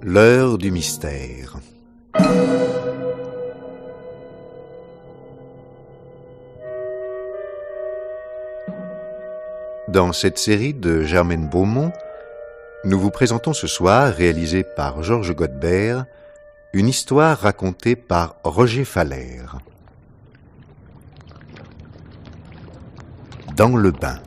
L'heure du mystère. Dans cette série de Germaine Beaumont, nous vous présentons ce soir, réalisée par Georges Godbert, une histoire racontée par Roger Fallère. Dans le bain.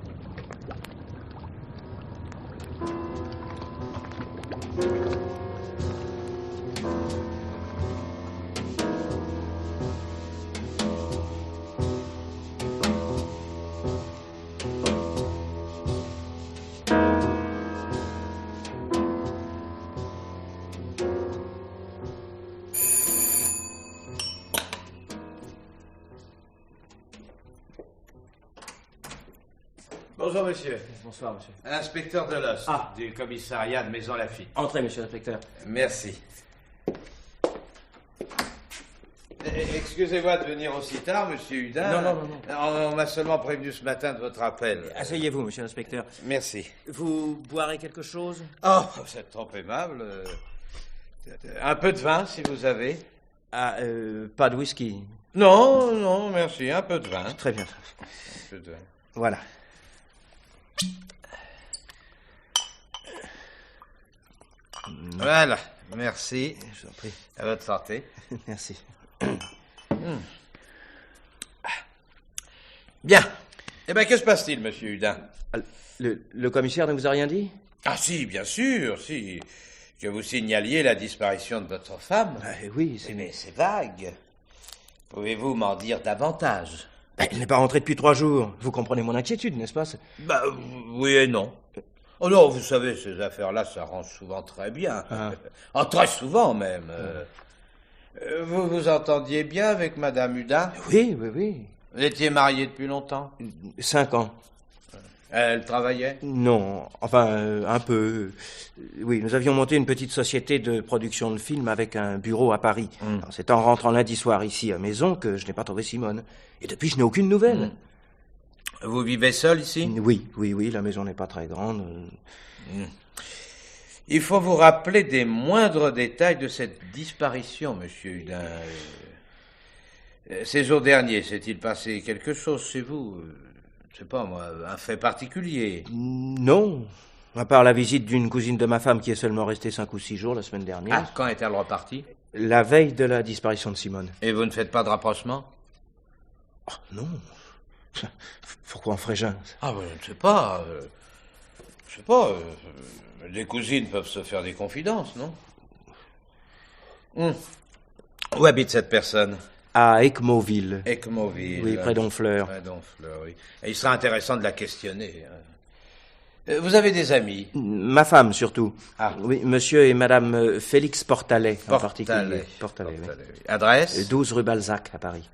Bonjour, monsieur. Bonsoir, monsieur. Inspecteur de l'Ost, du commissariat de Maison Lafitte. Entrez, monsieur l'inspecteur. Merci. Excusez-moi de venir aussi tard, monsieur Hudin. Non. On m'a seulement prévenu ce matin de votre appel. Asseyez-vous, monsieur l'inspecteur. Merci. Vous boirez quelque chose? Oh, vous êtes trop aimable. Un peu de vin, si vous avez. Pas de whisky. Non, merci. Un peu de vin. Très bien. Un peu de vin. Voilà. Voilà, merci. Je vous en prie. À votre santé. Merci. Bien. Eh bien, que se passe-t-il, monsieur Hudin? Le commissaire ne vous a rien dit? Ah si, bien sûr, si. Que vous signaliez la disparition de votre femme. Oui, Mais c'est vague. Pouvez-vous m'en dire davantage? Elle n'est pas rentrée depuis 3 jours. Vous comprenez mon inquiétude, n'est-ce pas? Oui et non. Oh non, vous savez, ces affaires-là s'arrangent souvent très bien. Très souvent même. Vous vous entendiez bien avec Madame Hudin? Oui. Vous étiez mariés depuis longtemps? 5 ans. Elle travaillait? Non, enfin, un peu. Oui, nous avions monté une petite société de production de films avec un bureau à Paris. C'est en rentrant lundi soir ici à Maison que je n'ai pas trouvé Simone. Et depuis, je n'ai aucune nouvelle. Vous vivez seul ici? Oui, la maison n'est pas très grande. Il faut vous rappeler des moindres détails de cette disparition, monsieur Hudin. Ces jours derniers, s'est-il passé quelque chose chez vous? Je sais pas, moi, un fait particulier? Non, à part la visite d'une cousine de ma femme qui est seulement restée 5 ou 6 jours la semaine dernière. Quand est-elle repartie? La veille de la disparition de Simone. Et vous ne faites pas de rapprochement? Non. Pourquoi on ferait jeune? Je ne sais pas. Les cousines peuvent se faire des confidences, non? Où habite cette personne? À Équemauville. Équemauville. Oui, près d'Honfleur. Oui. Et il sera intéressant de la questionner. Vous avez des amis? Ma femme, surtout. Oui, monsieur et madame Félix Portalet, en particulier. Portalet, oui. Adresse? 12 rue Balzac, à Paris.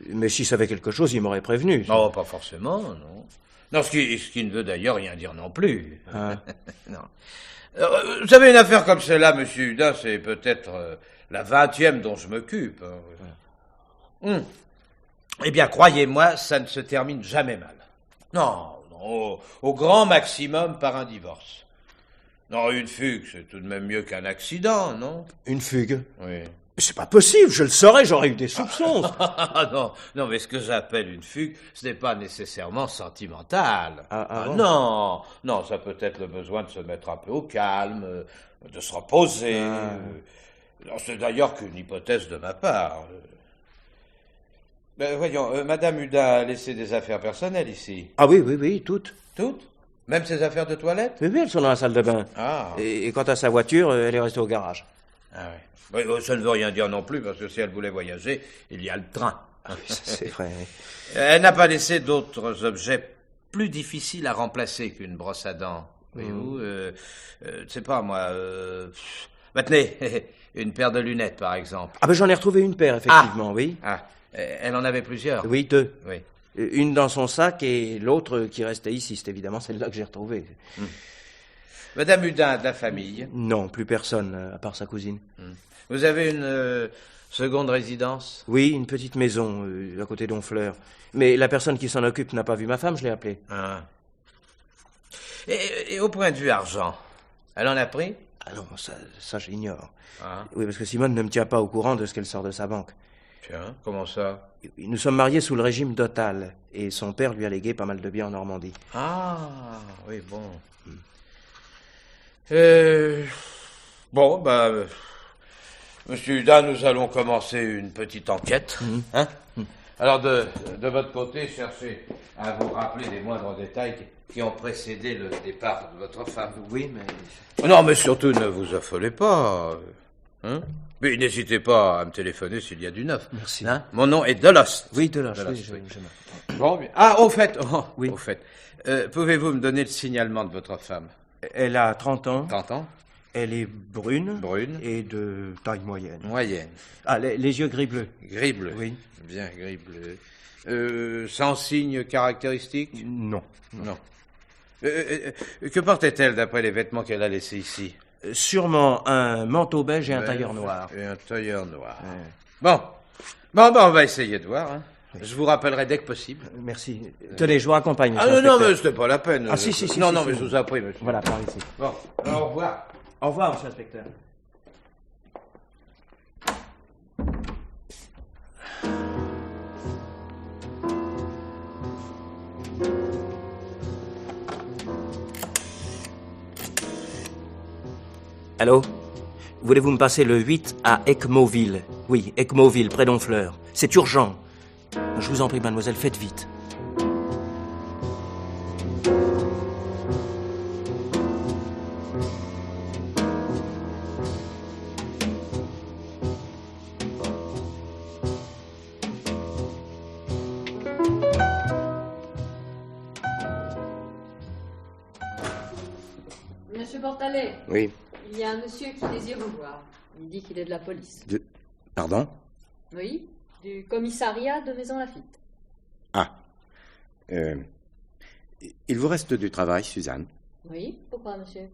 Mais s'il savait quelque chose, il m'aurait prévenu. Non, pas forcément, non. Non, ce qui ne veut d'ailleurs rien dire non plus. Non. Vous savez, une affaire comme celle-là, monsieur Hudin, c'est peut-être la 20e dont je m'occupe. Eh bien, croyez-moi, ça ne se termine jamais mal. Non, au grand maximum par un divorce. Non, une fugue, c'est tout de même mieux qu'un accident, non? Une fugue? Oui. C'est pas possible, je le saurais, j'aurais eu des soupçons. Non, mais ce que j'appelle une fugue, ce n'est pas nécessairement sentimental. Bon. Non, ça peut être le besoin de se mettre un peu au calme, de se reposer. C'est d'ailleurs qu'une hypothèse de ma part. Voyons, Madame Hudin a laissé des affaires personnelles ici. Oui, toutes. Toutes? Même ses affaires de toilette? Oui, elles sont dans la salle de bain. Et quant à sa voiture, elle est restée au garage. Oui, ça ne veut rien dire non plus, parce que si elle voulait voyager, il y a le train. C'est vrai, oui. Elle n'a pas laissé d'autres objets plus difficiles à remplacer qu'une brosse à dents. Voyez-vous, je sais pas, moi... tenez, une paire de lunettes, par exemple. J'en ai retrouvé une paire, effectivement, oui. Elle en avait plusieurs? Oui, 2. Oui. Une dans son sac et l'autre qui restait ici. C'est évidemment celle-là que j'ai retrouvée. Madame Hudin, de la famille? Non, plus personne, à part sa cousine. Vous avez une seconde résidence? Oui, une petite maison, à côté d'Honfleur. Mais la personne qui s'en occupe n'a pas vu ma femme, je l'ai appelée. Ah. Et au point de vue argent, elle en a pris? Ah non, ça j'ignore. Ah. Oui, parce que Simone ne me tient pas au courant de ce qu'elle sort de sa banque. Tiens, comment ça? Nous sommes mariés sous le régime d'Otal, et son père lui a légué pas mal de biens en Normandie. Ah, oui, bon. Bon, Monsieur Hudin, nous allons commencer une petite enquête. Hein? Alors, de votre côté, cherchez à vous rappeler les moindres détails qui ont précédé le départ de votre femme. Oui, mais... Non, mais surtout, ne vous affolez pas. Hein? Mais n'hésitez pas à me téléphoner s'il y a du neuf. Merci. Hein? Mon nom est Delost. Oui, Delost, oui, oui. je marque. Bon, bien. Ah, au fait, Oui. au fait, pouvez-vous me donner le signalement de votre femme? Elle a 30 ans. 30 ans? Elle est brune. Brune. Et de taille moyenne. Moyenne. Ah, les yeux gris-bleu. Gris-bleu. Oui. Bien, gris-bleu. Sans signe caractéristique? Non. Non. Que portait-elle d'après les vêtements qu'elle a laissés ici? Sûrement un manteau beige et un tailleur noir. Et un tailleur noir. Bon, on va essayer de voir. Hein. Je vous rappellerai dès que possible. Merci. Tenez, je vous raccompagne, monsieur Ah non, l'inspecteur. mais c'était pas la peine. Ah, si. Non, si, mais si. je vous en prie, monsieur. Voilà, par ici. Bon, alors, au revoir. Au revoir, monsieur l'inspecteur. Allô? Voulez-vous me passer le 8 à Ecmoville? Oui, Ecmoville, près d'Honfleur. C'est urgent. Je vous en prie, mademoiselle, faites vite. Monsieur Portalet, Oui. il y a un monsieur qui désire vous voir. Il dit qu'il est de la police. Pardon? Oui, du commissariat de Maison Lafitte. Ah. Il vous reste du travail, Suzanne? Oui, pourquoi, monsieur?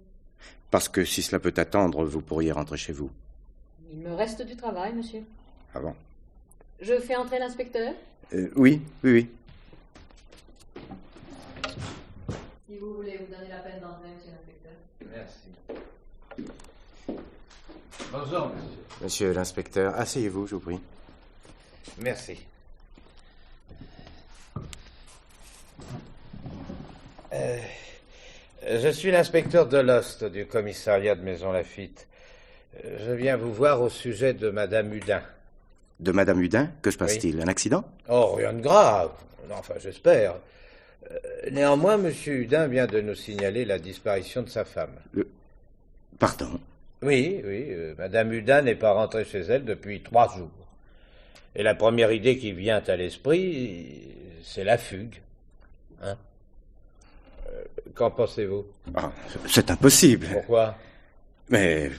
Parce que si cela peut attendre, vous pourriez rentrer chez vous. Il me reste du travail, monsieur. Ah bon? Je fais entrer l'inspecteur? Oui. Si vous voulez vous donner la peine d'entrer, monsieur l'inspecteur. Merci. Bonjour, monsieur. Monsieur l'inspecteur, asseyez-vous, je vous prie. Merci. Je suis l'inspecteur Delost du commissariat de Maison Lafitte. Je viens vous voir au sujet de Madame Hudin. De Madame Hudin, que se passe-t-il? Oui. Un accident? Oh, rien de grave. Enfin, j'espère. Néanmoins, Monsieur Hudin vient de nous signaler la disparition de sa femme. Pardon? Oui, Madame Hudin n'est pas rentrée chez elle depuis 3 jours. Et la première idée qui vient à l'esprit, c'est la fugue. Hein? Qu'en pensez-vous? Ah, c'est impossible. Pourquoi? Mais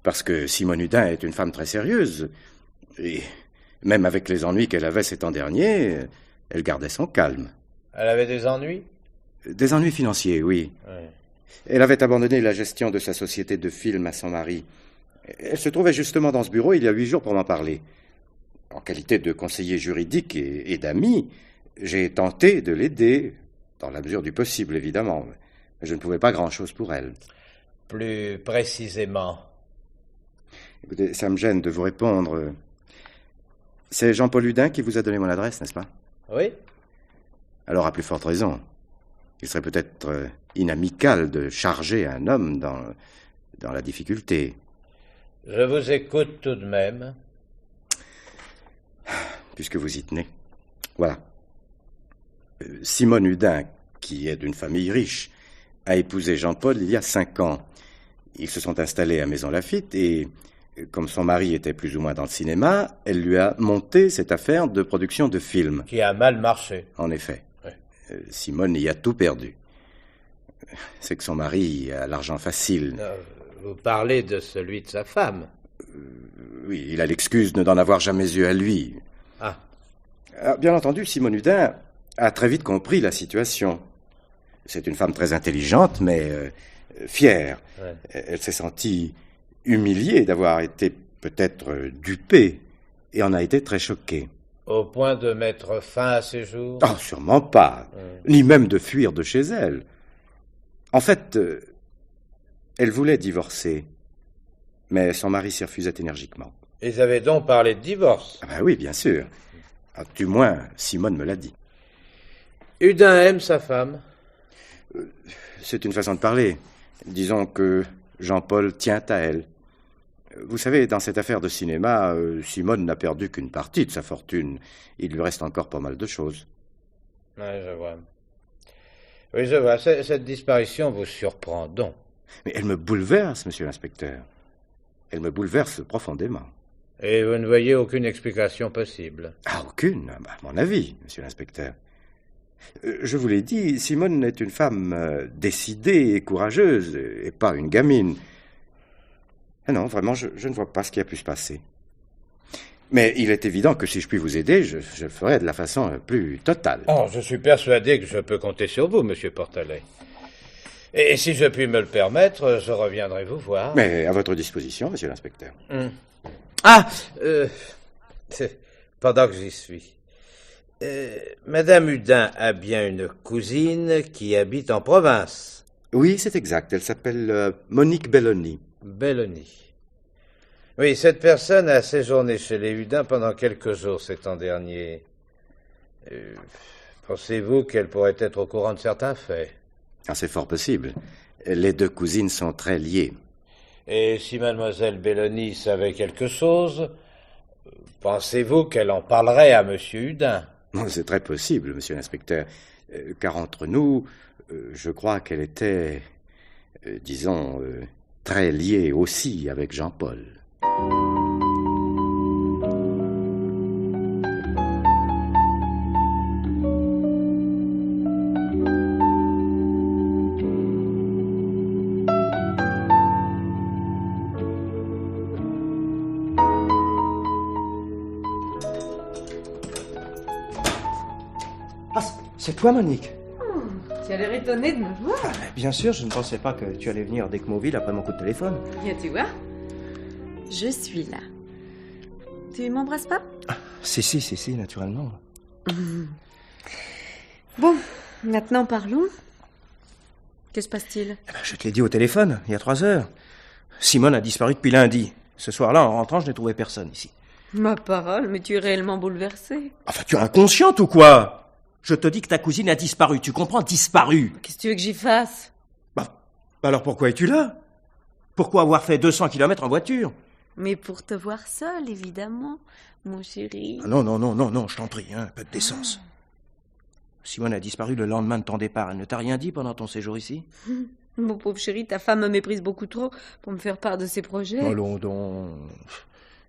parce que Simone Hudin est une femme très sérieuse. Et même avec les ennuis qu'elle avait ces temps derniers, elle gardait son calme. Elle avait des ennuis? Des ennuis financiers, oui. Oui. Elle avait abandonné la gestion de sa société de film à son mari. Elle se trouvait justement dans ce bureau il y a 8 jours pour m'en parler. En qualité de conseiller juridique et d'ami, j'ai tenté de l'aider, dans la mesure du possible, évidemment. Mais je ne pouvais pas grand-chose pour elle. Plus précisément? Écoutez, ça me gêne de vous répondre. C'est Jean-Paul Hudin qui vous a donné mon adresse, n'est-ce pas? Oui. Alors, à plus forte raison. Il serait peut-être inamical de charger un homme dans la difficulté. Je vous écoute tout de même. Puisque vous y tenez. Voilà. Simone Hudin, qui est d'une famille riche, a épousé Jean-Paul il y a 5 ans. Ils se sont installés à Maison Lafitte et, comme son mari était plus ou moins dans le cinéma, elle lui a monté cette affaire de production de films. Qui a mal marché. En effet. Oui. Simone y a tout perdu. C'est que son mari a l'argent facile. Vous parlez de celui de sa femme. Oui, il a l'excuse de n'en avoir jamais eu à lui. Ah. Alors, bien entendu, Simone Hudin a très vite compris la situation. C'est une femme très intelligente, mais fière. Ouais. Elle s'est sentie humiliée d'avoir été peut-être dupée et en a été très choquée. Au point de mettre fin à ses jours? Oh, sûrement pas, ni même de fuir de chez elle. En fait, elle voulait divorcer, mais son mari s'y refusait énergiquement. Ils avaient donc parlé de divorce? Ah ben oui, bien sûr. Ah, du moins, Simone me l'a dit. Hudin aime sa femme? C'est une façon de parler. Disons que Jean-Paul tient à elle. Vous savez, dans cette affaire de cinéma, Simone n'a perdu qu'une partie de sa fortune. Il lui reste encore pas mal de choses. Oui, je vois. Oui, je vois. Cette disparition vous surprend donc. Mais elle me bouleverse, monsieur l'inspecteur. Elle me bouleverse profondément. Et vous ne voyez aucune explication possible? Ah, aucune, à mon avis, monsieur l'inspecteur. Je vous l'ai dit, Simone est une femme décidée et courageuse, et pas une gamine. Ah non, vraiment, je ne vois pas ce qui a pu se passer. Mais il est évident que si je puis vous aider, je le ferai de la façon la plus totale. Oh, je suis persuadé que je peux compter sur vous, monsieur Portalet. Et si je puis me le permettre, je reviendrai vous voir. Mais à votre disposition, monsieur l'inspecteur. Ah, pendant que j'y suis. Madame Hudin a bien une cousine qui habite en province. Oui, c'est exact. Elle s'appelle Monique Belloni. Belloni. Oui, cette personne a séjourné chez les Hudin pendant quelques jours ces temps derniers. Pensez-vous qu'elle pourrait être au courant de certains faits? Ah, c'est fort possible. Les deux cousines sont très liées. Et si mademoiselle Belloni savait quelque chose, pensez-vous qu'elle en parlerait à monsieur Hudin? C'est très possible, monsieur l'inspecteur, car entre nous, je crois qu'elle était, disons, très liée aussi avec Jean-Paul. C'est toi, Monique? Tu as l'air étonné de me voir. Bien sûr, je ne pensais pas que tu allais venir d'Ecmoville après mon coup de téléphone. Bien, tu vois. Je suis là. Tu m'embrasses pas? Si, naturellement. Bon, maintenant parlons. Que se passe-t-il? Je te l'ai dit au téléphone, il y a 3 heures. Simone a disparu depuis lundi. Ce soir-là, en rentrant, je n'ai trouvé personne ici. Ma parole, mais tu es réellement bouleversée. Enfin, tu es inconsciente ou quoi? Je te dis que ta cousine a disparu, tu comprends? Disparu. Qu'est-ce que tu veux que j'y fasse? Alors pourquoi es-tu là? Pourquoi avoir fait 200 kilomètres en voiture? Mais pour te voir seule, évidemment, mon chéri. Non, je t'en prie, un peu de décence. Simone a disparu le lendemain de ton départ. Elle ne t'a rien dit pendant ton séjour ici? Mon pauvre chéri, ta femme me méprise beaucoup trop pour me faire part de ses projets. Allons donc.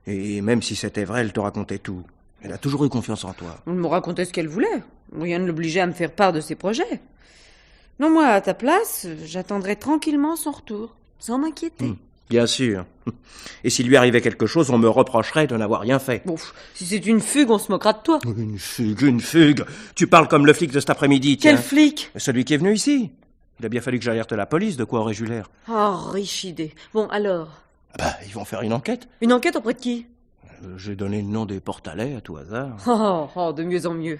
Et même si c'était vrai, elle te racontait tout. Elle a toujours eu confiance en toi. Elle me racontait ce qu'elle voulait. Rien ne l'obligeait à me faire part de ses projets. Non, moi, à ta place, j'attendrais tranquillement son retour, sans m'inquiéter. Bien sûr. Et s'il lui arrivait quelque chose, on me reprocherait de n'avoir rien fait. Bon, si c'est une fugue, on se moquera de toi. Une fugue. Tu parles comme le flic de cet après-midi, tiens. Quel flic? Celui qui est venu ici. Il a bien fallu que j'alerte la police, de quoi aurais-je eu l'air? Oh, riche idée. Bon, alors? Ils vont faire une enquête. Une enquête auprès de qui? J'ai donné le nom des Portalet à tout hasard. Oh, de mieux en mieux.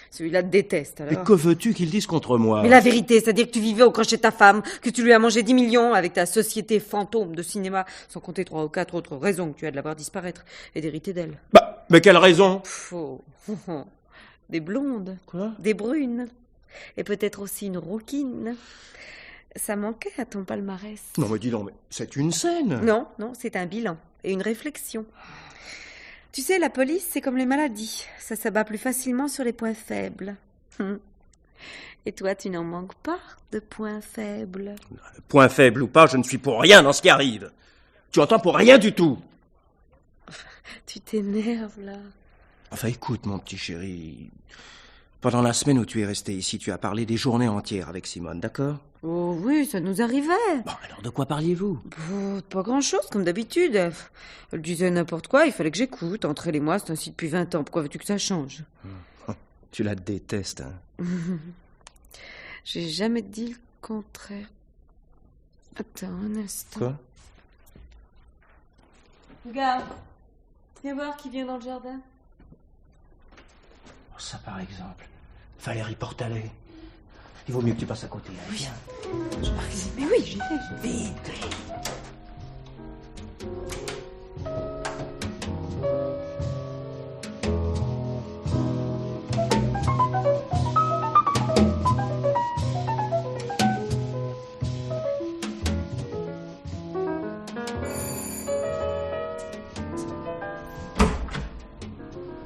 Celui-là te déteste, alors. Et que veux-tu qu'ils disent contre moi? Mais la vérité, c'est-à-dire que tu vivais au crochet de ta femme, que tu lui as mangé 10 millions avec ta société fantôme de cinéma, sans compter 3 ou 4 autres raisons que tu as de la voir disparaître et d'hériter d'elle. Mais quelle raison? Des blondes. Quoi? Des brunes. Et peut-être aussi une rouquine. Ça manquait à ton palmarès. Non, mais dis donc, mais c'est une scène. Non, c'est un bilan et une réflexion. Tu sais, la police, c'est comme les maladies. Ça s'abat plus facilement sur les points faibles. Et toi, tu n'en manques pas de points faibles. Point faible ou pas, je ne suis pour rien dans ce qui arrive. Tu entends, pour rien du tout. Tu t'énerves, là. Enfin, écoute, mon petit chéri. Pendant la semaine où tu es resté ici, tu as parlé des journées entières avec Simone, d'accord? Oh oui, ça nous arrivait. Bon, alors de quoi parliez-vous? Pas grand-chose, comme d'habitude. Elle disait n'importe quoi, il fallait que j'écoute. Entre elle et moi, c'est ainsi depuis 20 ans. Pourquoi veux-tu que ça change? Tu la détestes, hein? J'ai jamais dit le contraire. Attends un instant. Quoi? Regarde. Viens voir qui vient dans le jardin. Oh, ça, par exemple. Valérie Portalet. Il vaut mieux que tu passes à côté. Hein. Viens. Mais oui, j'y vais. Vite.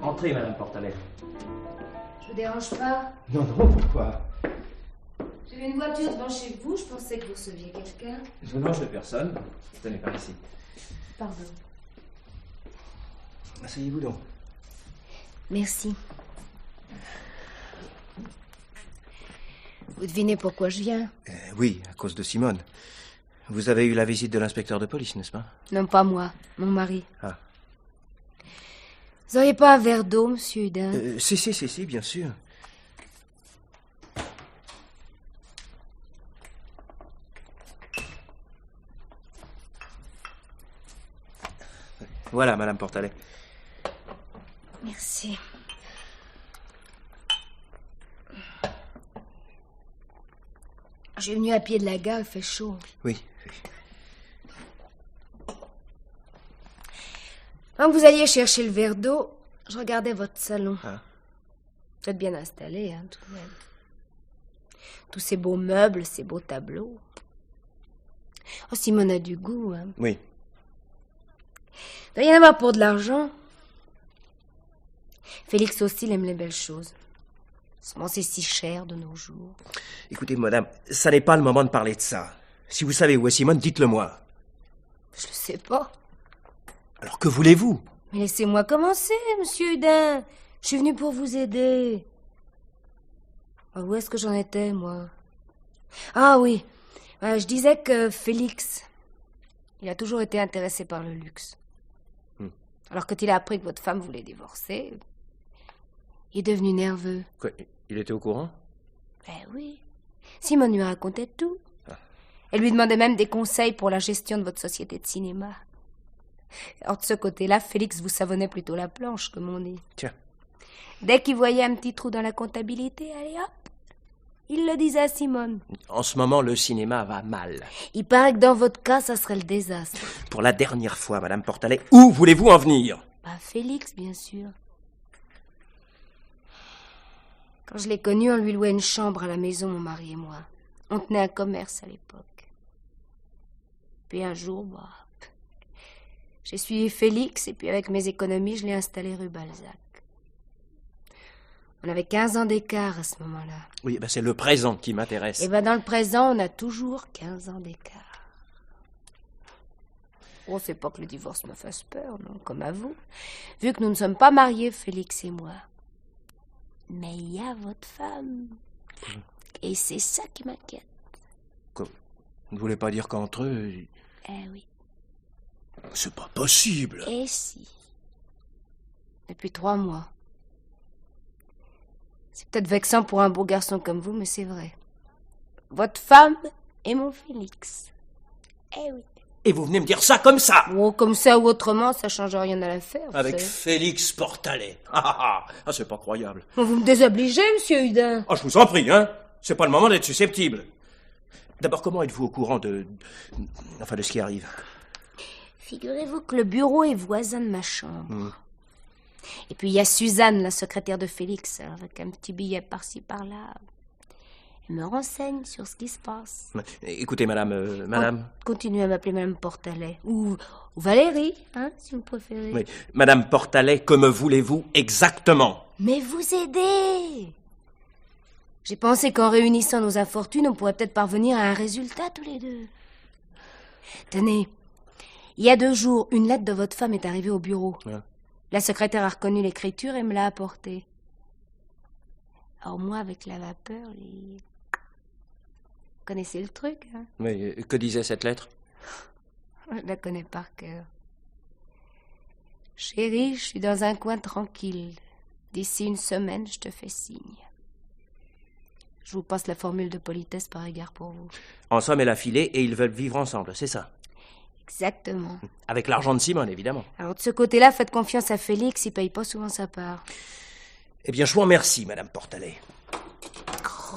Entrez, Madame Portalet. Je vous dérange pas? Non, non, pourquoi? J'ai vu une voiture devant chez vous, je pensais que vous receviez quelqu'un. Je ne mange de personne. Tenez, par ici. Pardon. Asseyez-vous donc. Merci. Vous devinez pourquoi je viens? Oui, à cause de Simone. Vous avez eu la visite de l'inspecteur de police, n'est-ce pas? Non, pas moi, mon mari. Ah. Vous auriez pas un verre d'eau, monsieur Hudin? Si, bien sûr. Voilà, Madame Portalet. Merci. Je suis venue à pied de la gare, il fait chaud. Oui. Quand vous alliez chercher le verre d'eau, je regardais votre salon. Ah. Vous êtes bien installé, hein, tout de même. Tous ces beaux meubles, ces beaux tableaux. Oh, Simone a du goût, hein. Oui. Il doit y en avoir pour de l'argent. Félix aussi, il aime les belles choses. Seulement, c'est si cher de nos jours. Écoutez, madame, ça n'est pas le moment de parler de ça. Si vous savez où est Simone, dites-le moi. Je le sais pas. Alors que voulez-vous? Mais laissez-moi commencer, monsieur Hudin. Je suis venue pour vous aider. Ah, où est-ce que j'en étais, moi? Ah oui, je disais que Félix, il a toujours été intéressé par le luxe. Alors quand il a appris que votre femme voulait divorcer, il est devenu nerveux. Quoi, il était au courant? Ben oui. Simone lui racontait tout. Elle lui demandait même des conseils pour la gestion de votre société de cinéma. Alors de ce côté-là, Félix vous savonnait plutôt la planche, comme on dit. Tiens. Dès qu'il voyait un petit trou dans la comptabilité, allez hop, il le disait à Simone. En ce moment, le cinéma va mal. Il paraît que dans votre cas, ça serait le désastre. Pour la dernière fois, Madame Portalet, où voulez-vous en venir? Bah, Félix, bien sûr. Quand je l'ai connu, on lui louait une chambre à la maison, mon mari et moi. On tenait un commerce à l'époque. Puis un jour, j'ai suivi Félix et puis avec mes économies, je l'ai installé rue Balzac. On avait 15 ans d'écart à ce moment-là. Oui, ben c'est le présent qui m'intéresse. Et ben dans le présent, on a toujours 15 ans d'écart. Oh, c'est pas que le divorce me fasse peur, non, comme à vous. Vu que nous ne sommes pas mariés, Félix et moi. Mais il y a votre femme. Et c'est ça qui m'inquiète. Quoi? Vous ne voulez pas dire qu'entre eux... Eh oui. C'est pas possible. Et si. Depuis 3 mois. C'est peut-être vexant pour un beau garçon comme vous, mais c'est vrai. Votre femme et mon Félix. Eh oui. Et vous venez me dire ça comme ça? Oh, comme ça ou autrement, ça change rien à l'affaire. Avec savez. Félix Portalet. C'est pas croyable. Vous me désobligez, monsieur Hudin. Je vous en prie, hein. C'est pas le moment d'être susceptible. D'abord, comment êtes-vous au courant de ce qui arrive? Figurez-vous que le bureau est voisin de ma chambre. Et puis il y a Suzanne, la secrétaire de Félix, avec un petit billet par-ci, par-là. Elle me renseigne sur ce qui se passe. Écoutez, madame... Continuez à m'appeler Madame Portalet. Ou Valérie, hein, si vous préférez. Oui, Madame Portalet, que me voulez-vous exactement? Mais vous aider. J'ai pensé qu'en réunissant nos infortunes, on pourrait peut-être parvenir à un résultat tous les deux. Tenez, il y a 2 jours, une lettre de votre femme est arrivée au bureau. La secrétaire a reconnu l'écriture et me l'a apportée. Alors moi, avec la vapeur, vous connaissez le truc, hein? Mais que disait cette lettre? Je la connais par cœur. Chérie, je suis dans un coin tranquille. D'ici 1 semaine, je te fais signe. Je vous passe la formule de politesse par égard pour vous. En somme, elle a filé et ils veulent vivre ensemble, c'est ça? Exactement. Avec l'argent de Simone, évidemment. Alors de ce côté-là, faites confiance à Félix, il paye pas souvent sa part. Eh bien, je vous remercie, Madame Portalet.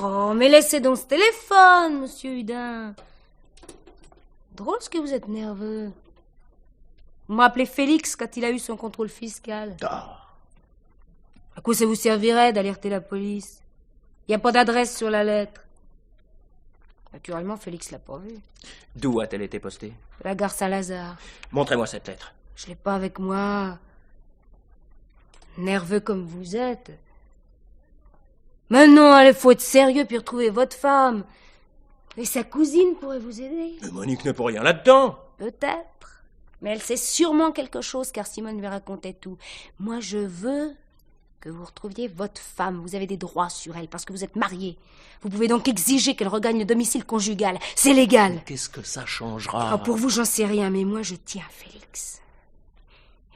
Oh, mais laissez donc ce téléphone, monsieur Hudin. Drôle ce que vous êtes nerveux. Vous m'appelez Félix quand il a eu son contrôle fiscal. Ah. À quoi ça vous servirait d'alerter la police? Il n'y a pas d'adresse sur la lettre. Naturellement, Félix l'a pas vue. D'où a-t-elle été postée? La gare Saint-Lazare. Montrez-moi cette lettre. Je l'ai pas avec moi. Nerveux comme vous êtes. Mais non, il faut être sérieux puis retrouver votre femme. Et sa cousine pourrait vous aider. Mais Monique ne peut rien là-dedans. Peut-être. Mais elle sait sûrement quelque chose car Simone lui racontait tout. Moi, je veux que vous retrouviez votre femme. Vous avez des droits sur elle parce que vous êtes mariés. Vous pouvez donc exiger qu'elle regagne le domicile conjugal. C'est légal. Qu'est-ce que ça changera? Ah, pour vous, j'en sais rien, mais moi, je tiens à Félix.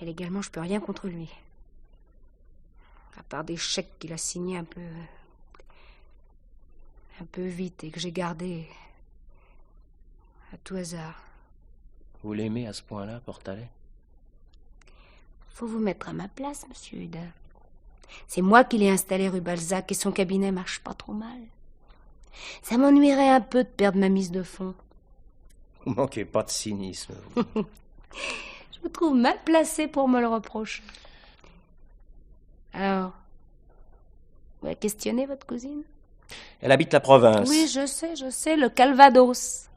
Et légalement, je peux rien contre lui. À part des chèques qu'il a signés un peu vite et que j'ai gardés à tout hasard. Vous l'aimez à ce point-là, Portalet? Faut vous mettre à ma place, monsieur Hudin. C'est moi qui l'ai installé rue Balzac et son cabinet marche pas trop mal. Ça m'ennuierait un peu de perdre ma mise de fonds. Vous manquez pas de cynisme, vous. Je me trouve mal placée pour me le reprocher. Alors, vous avez questionné votre cousine? Elle habite la province. Oui, je sais, le Calvados.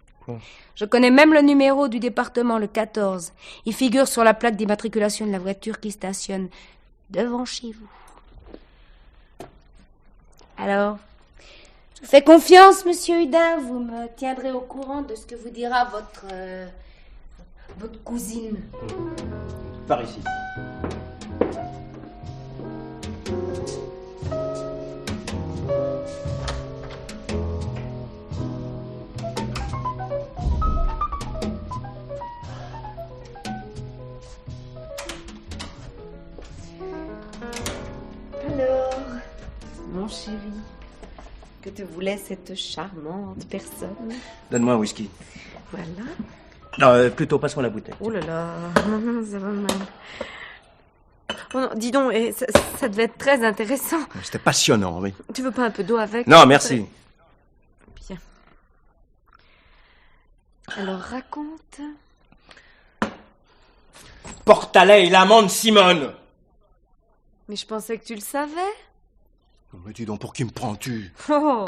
Je connais même le numéro du département, le 14. Il figure sur la plaque d'immatriculation de la voiture qui stationne devant chez vous. Alors, je vous fais confiance, monsieur Hudin. Vous me tiendrez au courant de ce que vous dira votre cousine. Par ici. Alors, mon chéri, que te voulait cette charmante personne? Donne-moi un whisky. Voilà. Non, plutôt, passe-moi la bouteille. Oh là là, ça va mal. Oh non, dis donc, ça devait être très intéressant. C'était passionnant, oui. Tu veux pas un peu d'eau avec? Non, merci. Bien. Alors, raconte. Portalet, il amende Simone. Mais je pensais que tu le savais. Mais dis donc, pour qui me prends-tu? Oh,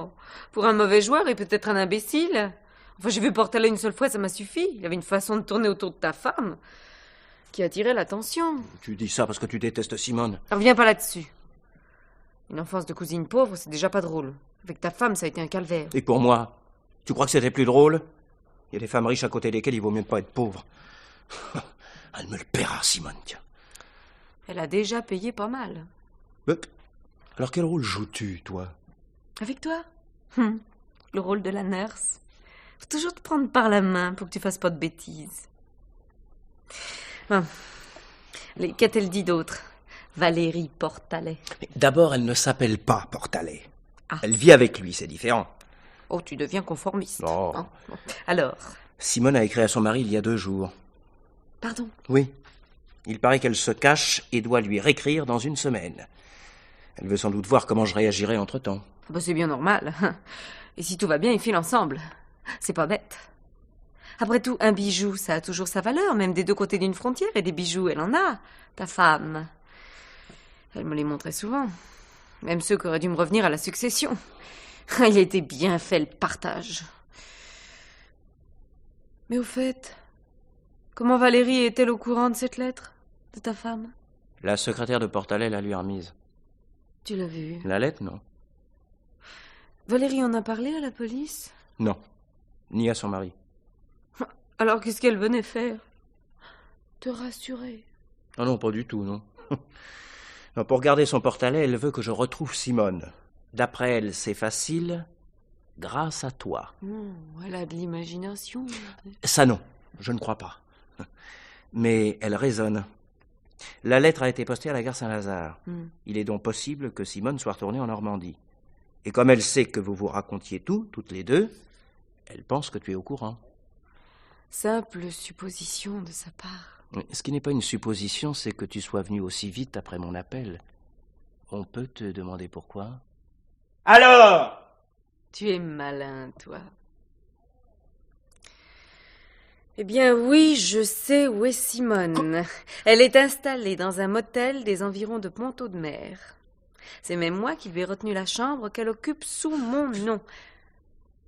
pour un mauvais joueur et peut-être un imbécile. Enfin, j'ai vu Portalet une seule fois, ça m'a suffi. Il avait une façon de tourner autour de ta femme qui attirait l'attention. Tu dis ça parce que tu détestes Simone. Reviens pas là-dessus. Une enfance de cousine pauvre, c'est déjà pas drôle. Avec ta femme, ça a été un calvaire. Et pour moi, tu crois que c'était plus drôle? Il y a des femmes riches à côté desquelles il vaut mieux ne pas être pauvre. Elle me le paiera, Simone, tiens. Elle a déjà payé pas mal. Alors quel rôle joues-tu, toi? Avec toi? Le rôle de la nurse. Faut toujours te prendre par la main pour que tu fasses pas de bêtises. Allez, qu'a-t-elle dit d'autre? Valérie Portalet. D'abord, elle ne s'appelle pas Portalet. Ah. Elle vit avec lui, c'est différent. Oh, tu deviens conformiste. Non. Hein? Bon. Alors? Simone a écrit à son mari il y a 2 jours. Pardon? Oui. Il paraît qu'elle se cache et doit lui réécrire dans 1 semaine. Elle veut sans doute voir comment je réagirai entre-temps. Bah, c'est bien normal. Et si tout va bien, ils filent ensemble. C'est pas bête. Après tout, un bijou, ça a toujours sa valeur, même des 2 côtés d'une frontière, et des bijoux, elle en a, ta femme. Elle me les montrait souvent. Même ceux qui auraient dû me revenir à la succession. Il a été bien fait, le partage. Mais au fait, comment Valérie est-elle au courant de cette lettre, de ta femme? La secrétaire de Portalet la lui a remise. Tu l'as vue? La lettre, non. Valérie en a parlé à la police? Non. Ni à son mari. Alors qu'est-ce qu'elle venait faire? Te rassurer? Ah non, pas du tout, non. Non, pour garder son Portalet, elle veut que je retrouve Simone. D'après elle, c'est facile, grâce à toi. Elle a de l'imagination. Ça non, je ne crois pas. Mais elle raisonne. La lettre a été postée à la gare Saint-Lazare. Il est donc possible que Simone soit retournée en Normandie. Et comme elle sait que vous vous racontiez tout, toutes les deux, elle pense que tu es au courant. Simple supposition de sa part. Ce qui n'est pas une supposition, c'est que tu sois venu aussi vite après mon appel. On peut te demander pourquoi? Alors? Tu es malin, toi. Eh bien oui, je sais où est Simone. Elle est installée dans un motel des environs de Pont-Audemer. C'est même moi qui lui ai retenu la chambre qu'elle occupe sous mon nom.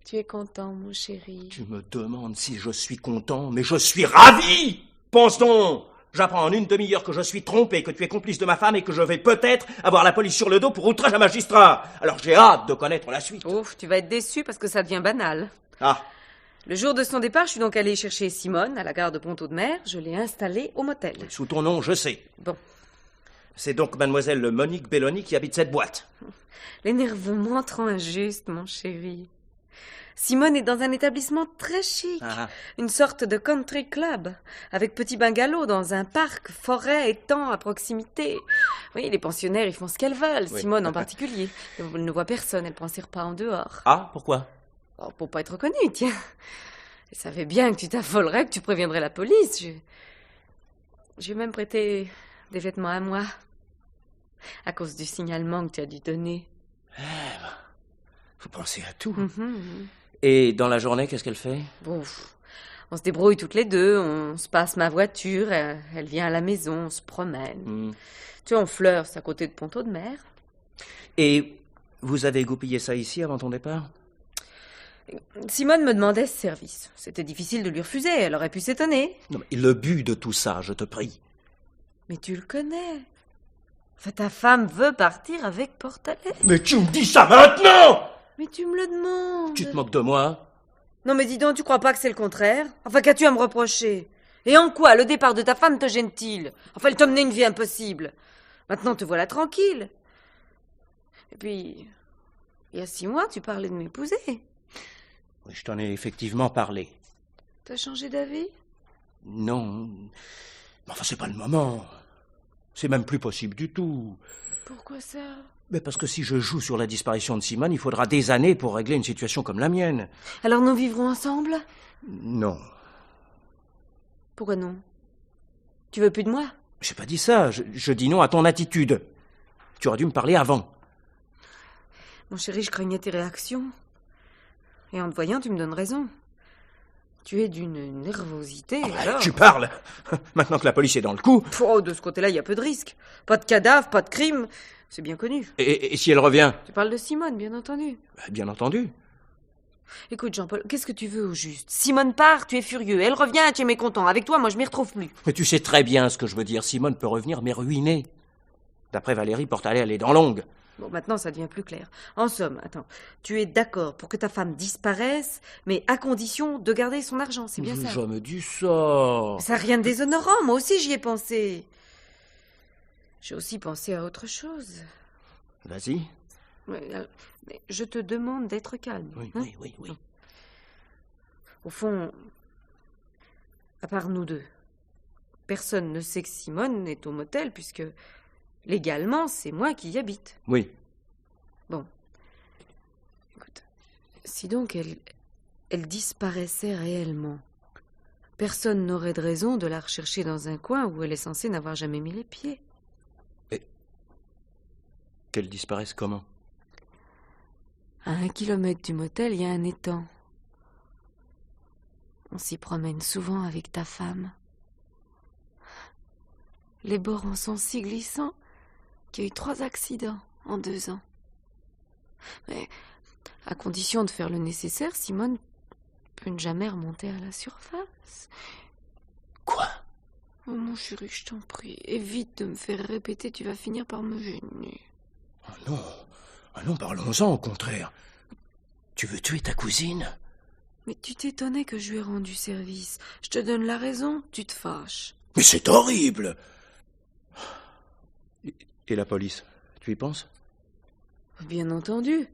Tu es content, mon chéri? Tu me demandes si je suis content, mais je suis ravi! Pense donc! J'apprends en une demi-heure que je suis trompé, que tu es complice de ma femme et que je vais peut-être avoir la police sur le dos pour outrage à magistrat. Alors j'ai hâte de connaître la suite. Ouf, tu vas être déçu parce que ça devient banal. Ah! Le jour de son départ, je suis donc allée chercher Simone à la gare de Pont-Audemer. Je l'ai installée au motel. Sous ton nom, je sais. Bon. C'est donc mademoiselle Monique Belloni qui habite cette boîte. L'énervement trop injuste, mon chéri. Simone est dans un établissement très chic, une sorte de country club, avec petit bungalow dans un parc, forêt, étang à proximité. Oui, les pensionnaires, ils font ce qu'elles veulent, oui. Simone en particulier. Elle ne voit personne, elle prend ses repas en dehors. Ah, pourquoi? Oh, pour pas être reconnue, tiens. Elle savait bien que tu t'affolerais, que tu préviendrais la police. Je vais même prêter des vêtements à moi, à cause du signalement que tu as dû donner. Faut penser à tout. Et dans la journée, qu'est-ce qu'elle fait? Bon, on se débrouille toutes les deux, on se passe ma voiture, elle vient à la maison, on se promène. Tu vois, on flirte, c'est à côté de Pont-Audemer. Et vous avez goupillé ça ici avant ton départ? Simone me demandait ce service. C'était difficile de lui refuser, elle aurait pu s'étonner. Non, mais le but de tout ça, je te prie. Mais tu le connais. Enfin, ta femme veut partir avec Portalet. Mais tu me dis ça maintenant! Mais tu me le demandes. Tu te moques de moi? Non mais dis donc, tu crois pas que c'est le contraire? Enfin, qu'as-tu à me reprocher? Et en quoi le départ de ta femme te gêne-t-il? Enfin, elle t'a mené une vie impossible. Maintenant, te voilà tranquille. Et puis, il y a 6 mois, tu parlais de m'épouser. Oui, je t'en ai effectivement parlé. T'as changé d'avis? Non. Mais enfin, c'est pas le moment. C'est même plus possible du tout. Pourquoi ça? Mais parce que si je joue sur la disparition de Simone, il faudra des années pour régler une situation comme la mienne. Alors nous vivrons ensemble? Non. Pourquoi non? Tu veux plus de moi? J'ai pas dit ça. Je dis non à ton attitude. Tu aurais dû me parler avant. Mon chéri, je craignais tes réactions. Et en te voyant, tu me donnes raison. Tu es d'une nervosité, alors... Tu parles. Maintenant que la police est dans le coup... Oh, de ce côté-là, il y a peu de risques. Pas de cadavre, pas de crime. C'est bien connu. Et si elle revient? Tu parles de Simone, bien entendu. Bien entendu. Écoute, Jean-Paul, qu'est-ce que tu veux au juste? Simone part, tu es furieux. Elle revient, tu es mécontent. Avec toi, moi, je m'y retrouve plus. Mais tu sais très bien ce que je veux dire. Simone peut revenir, mais ruinée. D'après Valérie, Portalet, elle est dans l'ongle. Bon, maintenant, ça devient plus clair. En somme, attends, tu es d'accord pour que ta femme disparaisse, mais à condition de garder son argent, c'est bien ça? Je me dis ça. Ça n'a rien de déshonorant, moi aussi j'y ai pensé. J'ai aussi pensé à autre chose. Vas-y. Mais je te demande d'être calme. Oui, hein? oui. Au fond, à part nous deux, personne ne sait que Simone est au motel, puisque... légalement, c'est moi qui y habite. Oui. Bon. Écoute, si donc elle disparaissait réellement, personne n'aurait de raison de la rechercher dans un coin où elle est censée n'avoir jamais mis les pieds. Et qu'elle disparaisse comment? À 1 kilomètre du motel, il y a un étang. On s'y promène souvent avec ta femme. Les bords en sont si glissants qu'il y a eu 3 accidents en 2 ans. Mais à condition de faire le nécessaire, Simone peut ne jamais remonter à la surface. Quoi? Oh mon chéri, je t'en prie, évite de me faire répéter, tu vas finir par me gêner. Ah non, parlons-en au contraire. Tu veux tuer ta cousine? Mais tu t'étonnais que je lui ai rendu service. Je te donne la raison, tu te fâches. Mais c'est horrible! Et la police, tu y penses? Bien entendu.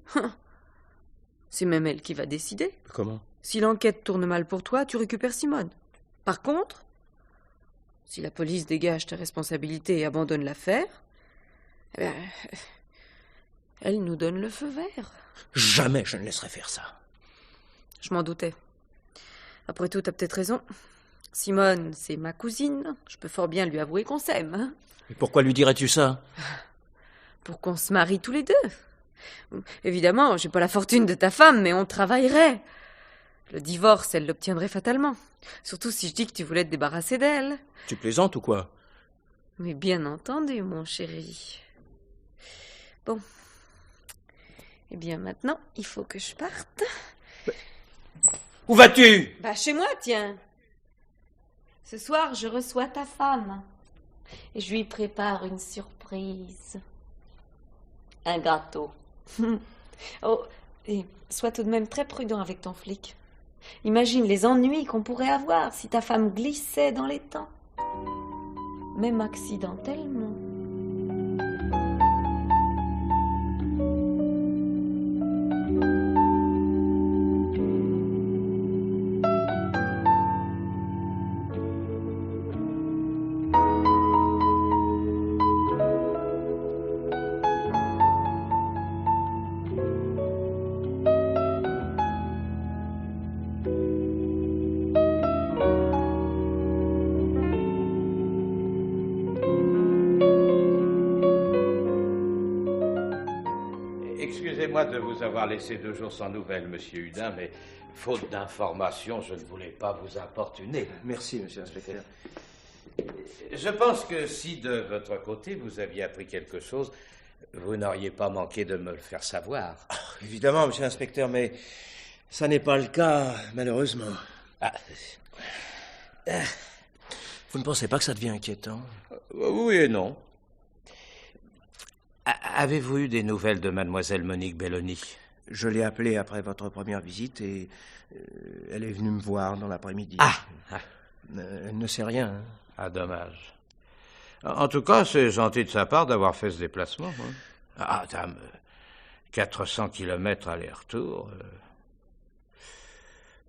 C'est même elle qui va décider. Comment? Si l'enquête tourne mal pour toi, tu récupères Simone. Par contre, si la police dégage tes responsabilités et abandonne l'affaire, Elle nous donne le feu vert. Jamais je ne laisserai faire ça. Je m'en doutais. Après tout, t'as peut-être raison. Simone, c'est ma cousine. Je peux fort bien lui avouer qu'on s'aime. Hein, Et pourquoi lui dirais-tu ça? pour qu'on se marie tous les deux. Évidemment, j'ai pas la fortune de ta femme, mais on travaillerait. Le divorce, elle l'obtiendrait fatalement. Surtout si je dis que tu voulais te débarrasser d'elle. Tu plaisantes ou quoi? Mais bien entendu, mon chéri. Bon. Eh bien, maintenant, il faut que je parte. Où vas-tu? Bah, chez moi, tiens. Ce soir, je reçois ta femme. Et je lui prépare une surprise. Un gâteau. Oh, et sois tout de même très prudent avec ton flic. Imagine les ennuis qu'on pourrait avoir si ta femme glissait dans les temps. Même accidentellement. Excusez-moi de vous avoir laissé 2 jours sans nouvelles, monsieur Hudin, mais faute d'informations, je ne voulais pas vous importuner. Merci, monsieur l'inspecteur. Je pense que si de votre côté vous aviez appris quelque chose, vous n'auriez pas manqué de me le faire savoir. Évidemment, monsieur l'inspecteur, mais ça n'est pas le cas, malheureusement. Ah. Vous ne pensez pas que ça devient inquiétant? Oui et non. Avez-vous eu des nouvelles de mademoiselle Monique Belloni? Je l'ai appelée après votre première visite et elle est venue me voir dans l'après-midi. Elle ne sait rien. Hein. Ah, dommage. En tout cas, c'est gentil de sa part d'avoir fait ce déplacement. Hein. Ah, dame, 400 kilomètres aller-retour.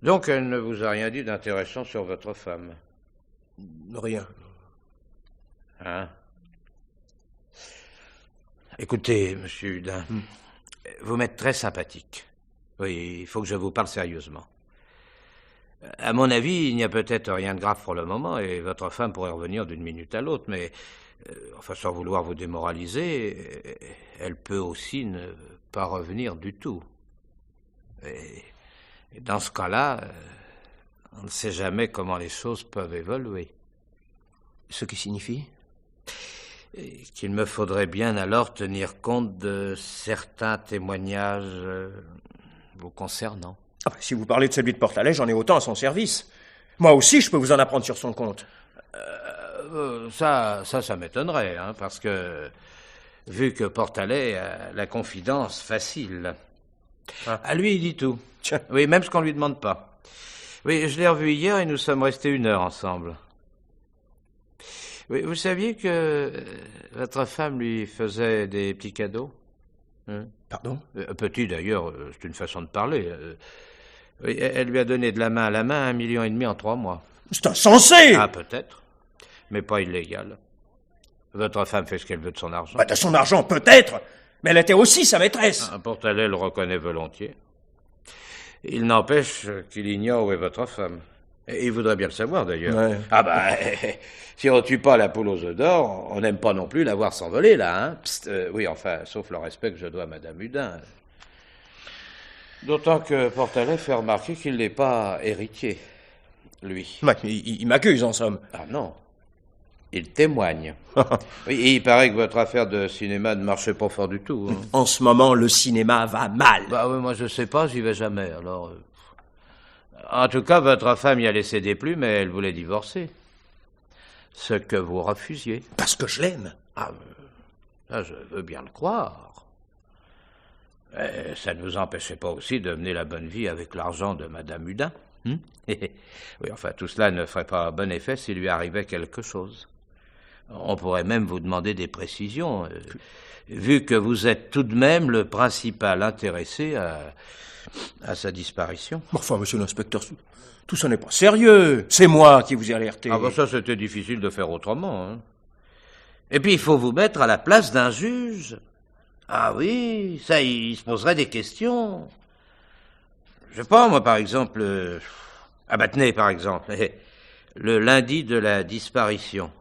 Donc, elle ne vous a rien dit d'intéressant sur votre femme? Rien. Hein? Écoutez, monsieur Hudin, vous m'êtes très sympathique. Oui, il faut que je vous parle sérieusement. À mon avis, il n'y a peut-être rien de grave pour le moment, et votre femme pourrait revenir d'une minute à l'autre, mais, enfin, sans vouloir vous démoraliser, elle peut aussi ne pas revenir du tout. Et dans ce cas-là, on ne sait jamais comment les choses peuvent évoluer. Ce qui signifie? Et qu'il me faudrait bien alors tenir compte de certains témoignages vous concernant. Ah, si vous parlez de celui de Portalet, j'en ai autant à son service. Moi aussi, je peux vous en apprendre sur son compte. Ça m'étonnerait, hein, parce que, vu que Portalet a la confidence facile, à lui, il dit tout. Tiens. Oui, même ce qu'on lui demande pas. Oui, je l'ai revu hier et nous sommes restés 1 heure ensemble. Oui, vous saviez que votre femme lui faisait des petits cadeaux? Hein? Pardon? Petit, d'ailleurs, c'est une façon de parler. Oui, elle lui a donné de la main à la main 1,5 million en 3 mois. C'est insensé! Ah, peut-être, mais pas illégal. Votre femme fait ce qu'elle veut de son argent. Bah, de son argent, peut-être! Mais elle était aussi sa maîtresse! Portalet le reconnaît volontiers. Il n'empêche qu'il ignore où est votre femme. Et il voudrait bien le savoir, d'ailleurs. Ouais. Ah bah, si on tue pas la poule aux œufs d'or, on n'aime pas non plus la voir s'envoler, là, hein. Psst, oui, enfin, sauf le respect que je dois à Madame Hudin. D'autant que Portalet fait remarquer qu'il n'est pas héritier, lui. Ouais, il m'accuse, en somme. Ah non, il témoigne. Oui, et il paraît que votre affaire de cinéma ne marchait pas fort du tout. Hein. En ce moment, le cinéma va mal. Bah oui, moi je sais pas, j'y vais jamais, alors... En tout cas, votre femme y a laissé des plumes, mais elle voulait divorcer. Ce que vous refusiez. Parce que je l'aime. Ah, ça, je veux bien le croire. Mais ça ne vous empêchait pas aussi de mener la bonne vie avec l'argent de Madame Hudin. Oui, enfin, tout cela ne ferait pas bon effet s'il lui arrivait quelque chose. On pourrait même vous demander des précisions, vu que vous êtes tout de même le principal intéressé à sa disparition. Enfin, monsieur l'inspecteur, tout ça n'est pas sérieux. C'est moi qui vous ai alerté. Ah ben ça, c'était difficile de faire autrement. Hein. Et puis, il faut vous mettre à la place d'un juge. Ah oui, ça, il se poserait des questions. Je sais pas, moi, par exemple... Ah bah tenez, par exemple, le lundi de la disparition.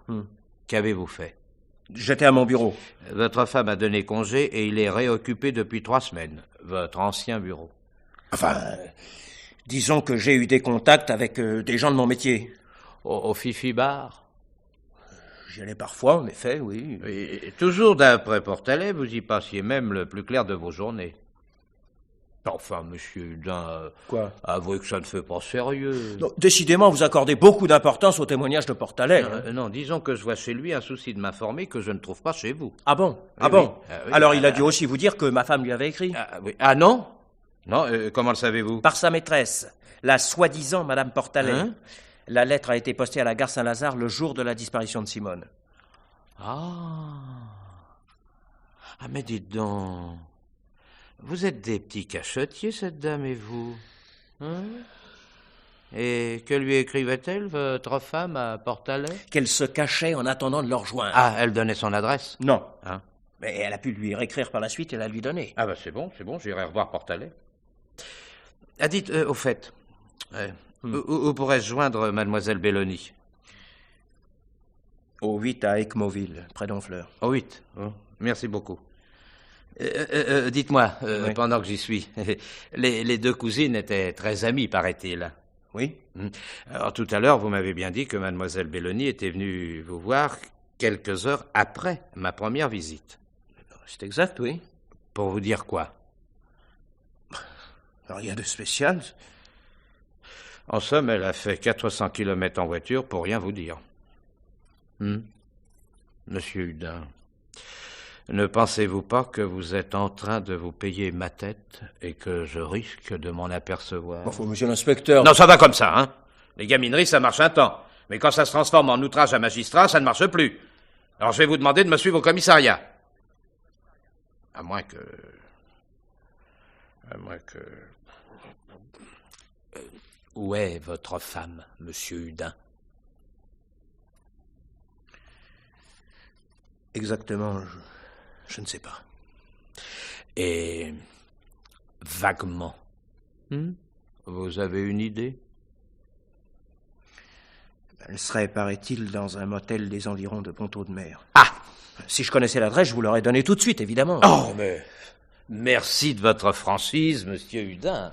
Qu'avez-vous fait? J'étais à mon bureau. Votre femme a donné congé et il est réoccupé depuis 3 semaines. Votre ancien bureau. Enfin, disons que j'ai eu des contacts avec des gens de mon métier. Au Fifi Bar? J'y allais parfois, en effet, oui. Et toujours d'après Portalet, vous y passiez même le plus clair de vos journées. Enfin, monsieur Hudin, Quoi? avouez que ça ne fait pas sérieux. Non, décidément, vous accordez beaucoup d'importance au témoignage de Portalet. Non, disons que je vois chez lui un souci de m'informer que je ne trouve pas chez vous. Ah bon? Oui, bon? oui, Alors il a dû aussi vous dire que ma femme lui avait écrit. Oui. Ah non? Non, comment le savez-vous? Par sa maîtresse, la soi-disant Madame Portalet. Hein? La lettre a été postée à la gare Saint-Lazare le jour de la disparition de Simone. Ah, mais dites donc, vous êtes des petits cachetiers, cette dame et vous, hein? Et que lui écrivait-elle, votre femme, à Portalet? Qu'elle se cachait en attendant de le rejoindre. Ah, elle donnait son adresse? Non. Hein? Mais elle a pu lui réécrire par la suite et la lui donner. Ah c'est bon, j'irai revoir Portalet. Ah, dites, au fait, où pourrais-je joindre mademoiselle Belloni? Au 8 à Ecmoville, près d'Honfleur. Au 8, merci beaucoup. Dites-moi, Oui. pendant que j'y suis, les deux cousines étaient très amies, paraît-il. Oui. Alors, tout à l'heure, vous m'avez bien dit que mademoiselle Belloni était venue vous voir quelques heures après ma première visite. C'est exact, oui. Pour vous dire quoi? Rien de spécial. En somme, elle a fait 400 kilomètres en voiture pour rien vous dire. Monsieur Hudin, ne pensez-vous pas que vous êtes en train de vous payer ma tête et que je risque de m'en apercevoir? Enfin, monsieur l'inspecteur... Non, ça va comme ça, hein. Les gamineries, ça marche un temps. Mais quand ça se transforme en outrage à magistrat, ça ne marche plus. Alors je vais vous demander de me suivre au commissariat. À moins que... Où est votre femme, monsieur Hudin? Exactement, je ne sais pas. Et vaguement, vous avez une idée? Elle serait, paraît-il, dans un motel des environs de Ponto-de-Mer. Ah! Si je connaissais l'adresse, je vous l'aurais donnée tout de suite, évidemment. Oh, mais merci de votre franchise, monsieur Hudin.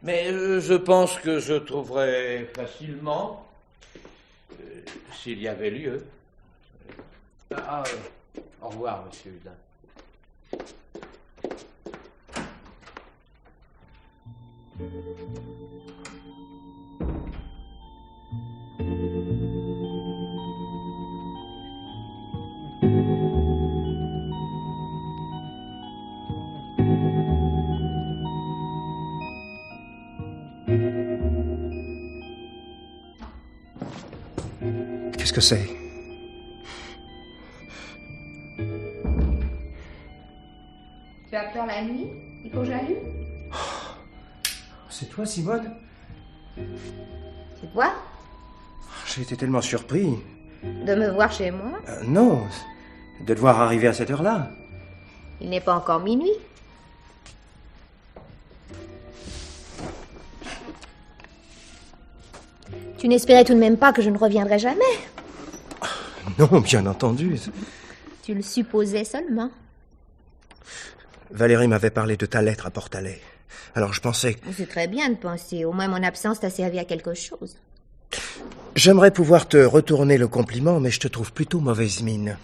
Mais je pense que je trouverai facilement, s'il y avait lieu. Au revoir, monsieur Hudin. Qu'est-ce que c'est? Tu as peur la nuit? Il faut que j'allume? C'est toi, Simone? C'est toi? J'ai été tellement surpris. De me voir chez moi? Non, de te voir arriver à cette heure-là. Il n'est pas encore minuit. Tu n'espérais tout de même pas que je ne reviendrais jamais? Non, bien entendu. Tu le supposais seulement. Valérie m'avait parlé de ta lettre à Portalet. Alors je pensais... C'est très bien de penser. Au moins mon absence t'a servi à quelque chose. J'aimerais pouvoir te retourner le compliment, mais je te trouve plutôt mauvaise mine.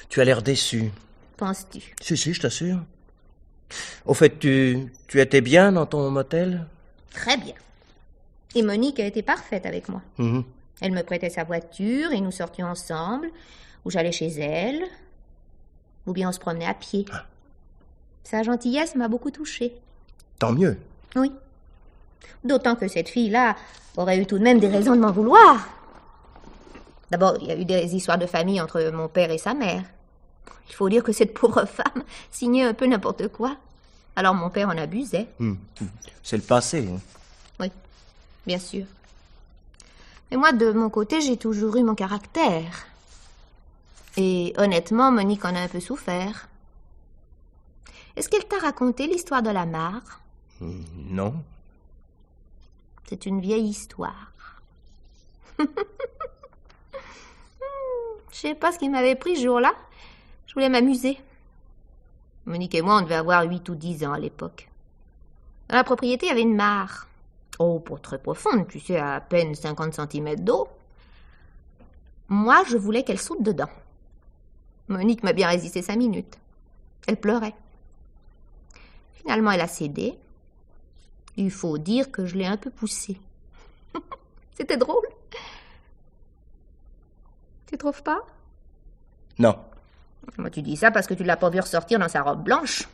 Tu as l'air déçu. Penses-tu? Si, je t'assure. Au fait, tu étais bien dans ton motel? Très bien. Et Monique a été parfaite avec moi. Mhm. Elle me prêtait sa voiture et nous sortions ensemble, ou j'allais chez elle, ou bien on se promenait à pied. Ah. Sa gentillesse m'a beaucoup touchée. Tant mieux. Oui. D'autant que cette fille-là aurait eu tout de même des raisons de m'en vouloir. D'abord, il y a eu des histoires de famille entre mon père et sa mère. Il faut dire que cette pauvre femme signait un peu n'importe quoi. Alors mon père en abusait. C'est le passé. Hein. Oui, bien sûr. Mais moi, de mon côté, j'ai toujours eu mon caractère. Et honnêtement, Monique en a un peu souffert. Est-ce qu'elle t'a raconté l'histoire de la mare? Non. C'est une vieille histoire. Je sais pas ce qui m'avait pris ce jour-là. Je voulais m'amuser. Monique et moi, on devait avoir 8 ou 10 ans à l'époque. Dans la propriété, il y avait une mare. Oh, pas très profonde, tu sais, à peine 50 cm d'eau. Moi, je voulais qu'elle saute dedans. Monique m'a bien résisté 5 minutes. Elle pleurait. Finalement, elle a cédé. Il faut dire que je l'ai un peu poussée. C'était drôle. Tu trouves pas? Non. Moi, tu dis ça parce que tu l'as pas vu ressortir dans sa robe blanche.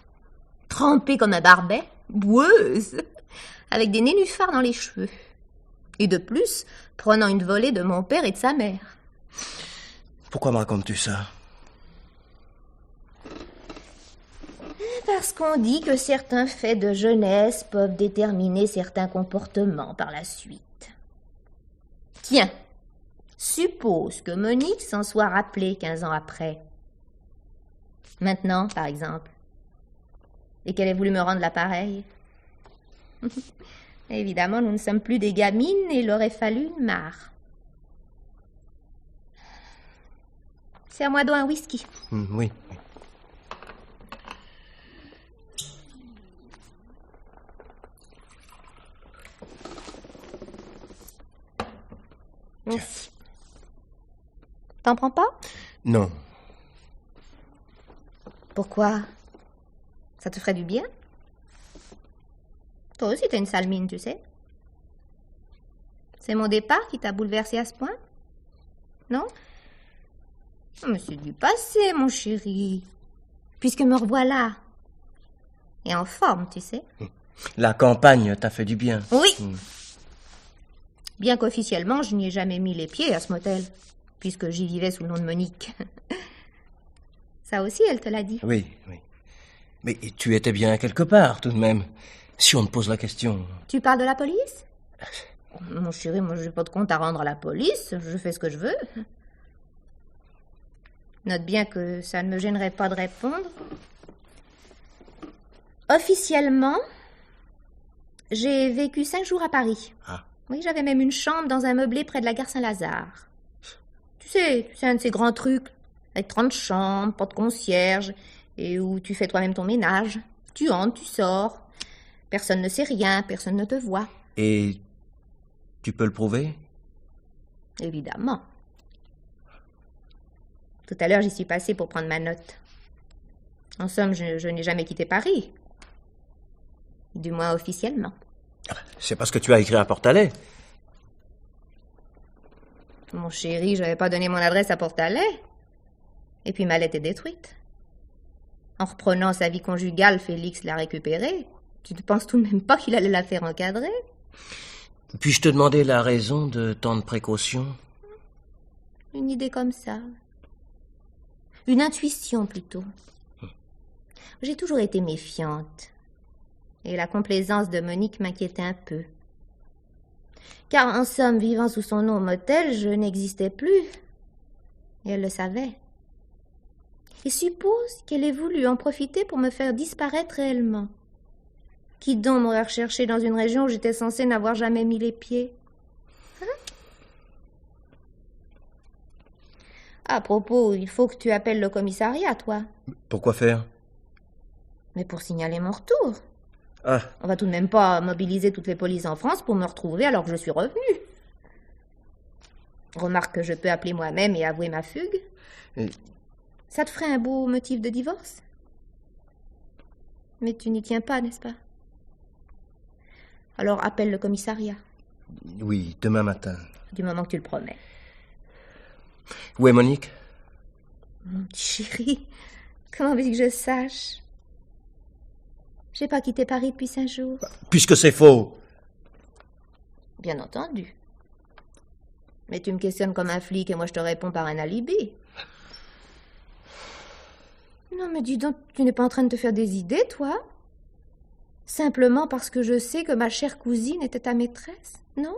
Trempée comme un barbet, boueuse, avec des nénuphars dans les cheveux. Et de plus, prenant une volée de mon père et de sa mère. Pourquoi me racontes-tu ça? Parce qu'on dit que certains faits de jeunesse peuvent déterminer certains comportements par la suite. Tiens, suppose que Monique s'en soit rappelée 15 ans après. Maintenant, par exemple. Et qu'elle ait voulu me rendre l'appareil. Évidemment, nous ne sommes plus des gamines et il aurait fallu une mare. Serre-moi donc un whisky. Oui. Merci. T'en prends pas? Non. Pourquoi? Ça te ferait du bien? Toi aussi, t'as une sale mine, tu sais. C'est mon départ qui t'a bouleversé à ce point? Non? Mais c'est du passé, mon chéri. Puisque me revoilà. Et en forme, tu sais. La campagne t'a fait du bien. Oui. Bien qu'officiellement, je n'y ai jamais mis les pieds à ce motel, puisque j'y vivais sous le nom de Monique. Ça aussi, elle te l'a dit. Oui. Mais tu étais bien quelque part, tout de même. Si on te pose la question... Tu parles de la police? Mon chéri, moi, je n'ai pas de compte à rendre à la police. Je fais ce que je veux. Note bien que ça ne me gênerait pas de répondre. Officiellement, j'ai vécu 5 jours à Paris. Ah. Oui, j'avais même une chambre dans un meublé près de la gare Saint-Lazare. Tu sais, un de ces grands trucs, avec 30 chambres, pas de concierge, et où tu fais toi-même ton ménage. Tu entres, tu sors. Personne ne sait rien, personne ne te voit. Et tu peux le prouver? Évidemment. Tout à l'heure, j'y suis passée pour prendre ma note. En somme, je n'ai jamais quitté Paris. Du moins officiellement. C'est parce que tu as écrit à Port-Alais. Mon chéri, je n'avais pas donné mon adresse à Port-Alais. Et puis ma lettre est détruite. En reprenant sa vie conjugale, Félix l'a récupérée. Tu ne penses tout de même pas qu'il allait la faire encadrer? Puis-je te demander la raison de tant de précautions? Une idée comme ça. Une intuition, plutôt. J'ai toujours été méfiante. Et la complaisance de Monique m'inquiétait un peu. Car en somme, vivant sous son nom au motel, je n'existais plus. Et elle le savait. Et suppose qu'elle ait voulu en profiter pour me faire disparaître réellement. Qui donc m'aurait recherché dans une région où j'étais censée n'avoir jamais mis les pieds? À propos, il faut que tu appelles le commissariat, toi. Pourquoi faire? Mais pour signaler mon retour. Ah, On va tout de même pas mobiliser toutes les polices en France pour me retrouver alors que je suis revenue. Remarque que je peux appeler moi-même et avouer ma fugue. Et- Ça te ferait un beau motif de divorce? Mais tu n'y tiens pas, n'est-ce pas? Alors appelle le commissariat, oui, demain matin. du moment que tu le promets. Où est Monique? Mon petit chéri, comment veux-tu que je sache? J'ai pas quitté Paris depuis 5 jours. Puisque c'est faux. Bien entendu. Mais tu me questionnes comme un flic et moi je te réponds par un alibi. Non mais dis donc, tu n'es pas en train de te faire des idées, toi? Simplement parce que je sais que ma chère cousine était ta maîtresse, non?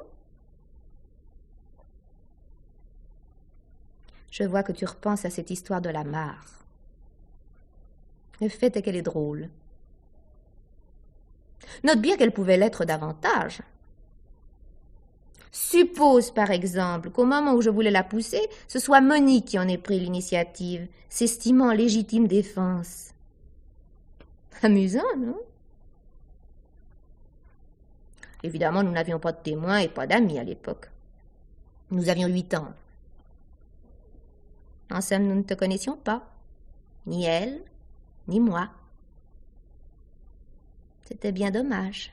Je vois que tu repenses à cette histoire de la mare. Le fait est qu'elle est drôle. Note bien qu'elle pouvait l'être davantage. Suppose, par exemple, qu'au moment où je voulais la pousser, ce soit Monique qui en ait pris l'initiative, s'estimant en légitime défense. Amusant, non? Évidemment, nous n'avions pas de témoins et pas d'amis à l'époque. Nous avions 8 ans. En somme, nous ne te connaissions pas. Ni elle, ni moi. C'était bien dommage.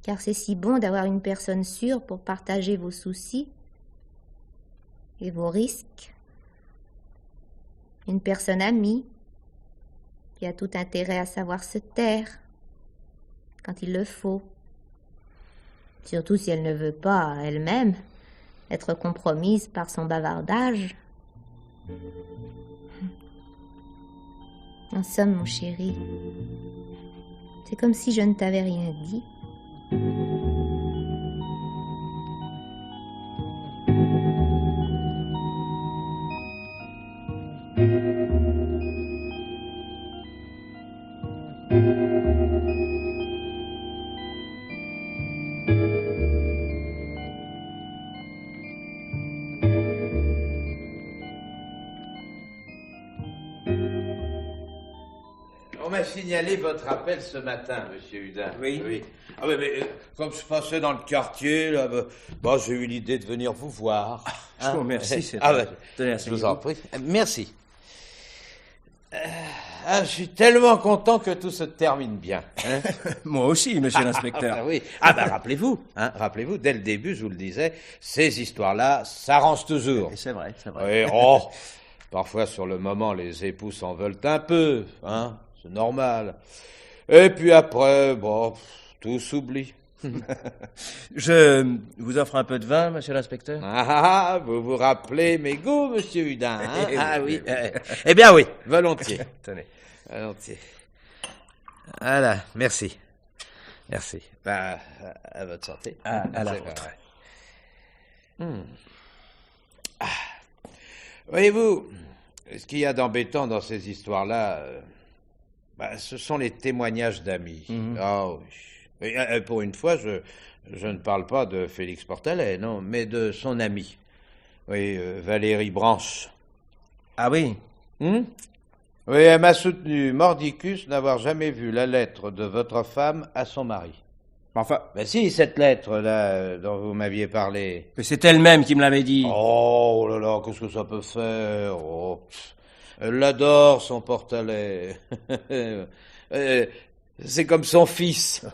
Car c'est si bon d'avoir une personne sûre pour partager vos soucis et vos risques. Une personne amie qui a tout intérêt à savoir se taire quand il le faut. Surtout si elle ne veut pas, elle-même, être compromise par son bavardage. En somme, mon chéri, c'est comme si je ne t'avais rien dit. On m'a signalé votre appel ce matin, monsieur Hudin. Oui. Ah mais comme je passais dans le quartier, là, j'ai eu l'idée de venir vous voir. Je vous remercie. Je vous en prie. Merci. Je suis tellement content que tout se termine bien. Hein. Moi aussi, monsieur l'inspecteur. Oui. Rappelez-vous, dès le début, je vous le disais, ces histoires-là s'arrangent toujours. C'est vrai. Oui, parfois, sur le moment, les époux s'en veulent un peu, hein. C'est normal. Et puis après, tout s'oublie. Je vous offre un peu de vin, monsieur l'inspecteur? Vous vous rappelez mes goûts, monsieur Hudin, hein? Oui. Eh bien oui, volontiers. Tenez. Volontiers. Voilà, merci. À votre santé. À la vôtre. Voyez-vous, ce qu'il y a d'embêtant dans ces histoires-là, ce sont les témoignages d'amis. Ah oui. Et, pour une fois, je ne parle pas de Félix Portalet, non, mais de son ami. Oui, Valérie Branche. Ah oui? Oui, elle m'a soutenu mordicus n'avoir jamais vu la lettre de votre femme à son mari. Enfin... Ben si, cette lettre-là dont vous m'aviez parlé. Mais c'est elle-même qui me l'avait dit. Oh là là, qu'est-ce que ça peut faire? Elle l'adore, son Portalet. C'est comme son fils.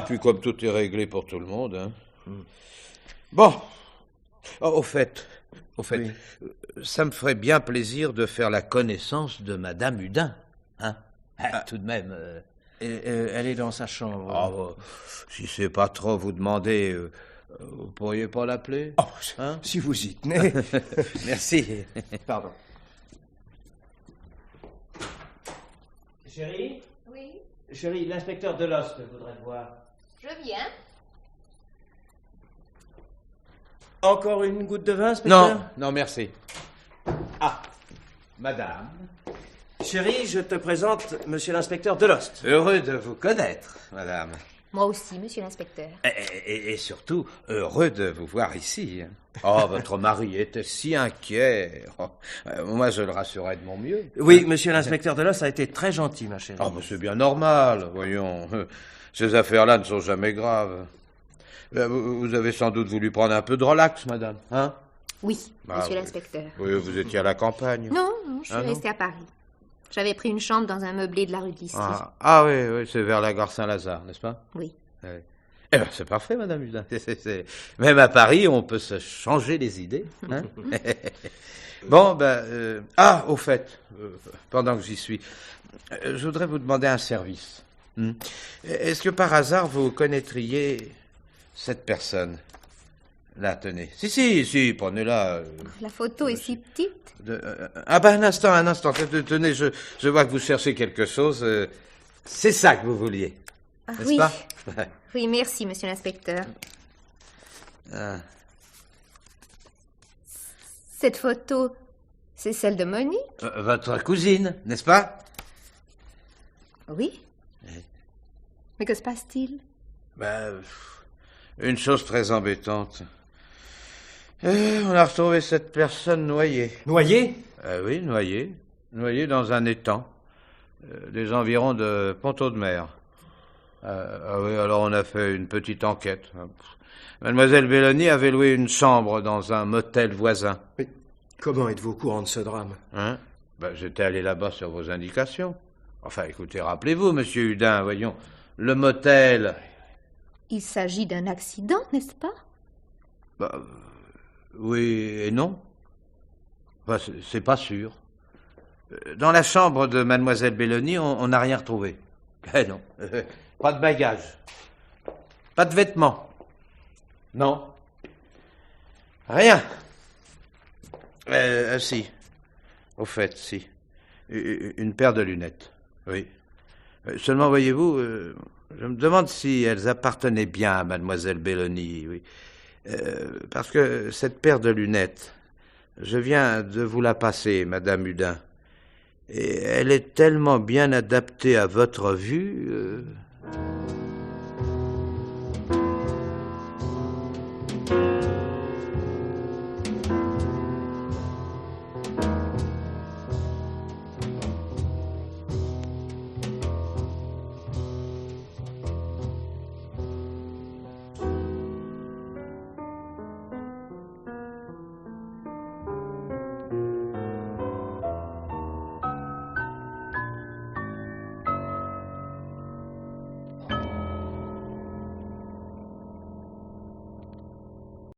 Puis comme tout est réglé pour tout le monde. Hein. Bon. Au fait, oui. Ça me ferait bien plaisir de faire la connaissance de Madame Hudin. Hein. Tout de même. Elle est dans sa chambre. Si c'est pas trop vous demander, vous pourriez pas l'appeler? Si vous y tenez. Merci. Pardon. Chérie? Oui, Chérie, l'inspecteur Delost voudrait te voir. je viens. Encore une goutte de vin, inspecteur? Non, merci. Madame. Chérie, je te présente monsieur l'inspecteur Delost. Heureux de vous connaître, madame. Moi aussi, monsieur l'inspecteur. Et surtout, heureux de vous voir ici. Votre mari était si inquiet. Moi, je le rassurais de mon mieux. Oui, monsieur l'inspecteur Delost a été très gentil, ma chérie. Mais c'est bien normal, voyons. Ces affaires-là ne sont jamais graves. Vous avez sans doute voulu prendre un peu de relax, madame, hein? Oui, monsieur l'inspecteur. Oui, vous étiez à la campagne. Non, je suis restée à Paris. J'avais pris une chambre dans un meublé de la rue de l'Istrie. Oui, c'est vers la gare Saint-Lazare, n'est-ce pas? Oui. C'est parfait, madame Hudin. Même à Paris, on peut se changer les idées. Hein? Au fait, pendant que j'y suis, je voudrais vous demander un service. Est-ce que par hasard, vous connaîtriez cette personne? Là, tenez. Si, prenez-la. La photo est si petite. Un instant. Tenez, je vois que vous cherchez quelque chose. C'est ça que vous vouliez. N'est-ce Oui. pas? Oui, merci, monsieur l'inspecteur. Cette photo, c'est celle de Monique? Votre cousine, n'est-ce pas? Oui. Mais que se passe-t-il? Une chose très embêtante. On a retrouvé cette personne noyée. Noyé? Oui, noyée. Noyée dans un étang. Des environs de Ponto-de-Mer. Oui, alors on a fait une petite enquête. Mademoiselle Belloni avait loué une chambre dans un motel voisin. Mais comment êtes-vous au courant de ce drame? J'étais allé là-bas sur vos indications. Enfin, écoutez, rappelez-vous, monsieur Hudin, voyons, le motel... Il s'agit d'un accident, n'est-ce pas? Oui et non. C'est pas sûr. Dans la chambre de mademoiselle Belloni, on n'a rien retrouvé. Non. Pas de bagages. Pas de vêtements. Non. Rien. Si. Au fait, si. Une paire de lunettes. Oui. Seulement, voyez-vous, je me demande si elles appartenaient bien à mademoiselle Belloni, oui. Parce que cette paire de lunettes, je viens de vous la passer, madame Hudin. Et elle est tellement bien adaptée à votre vue...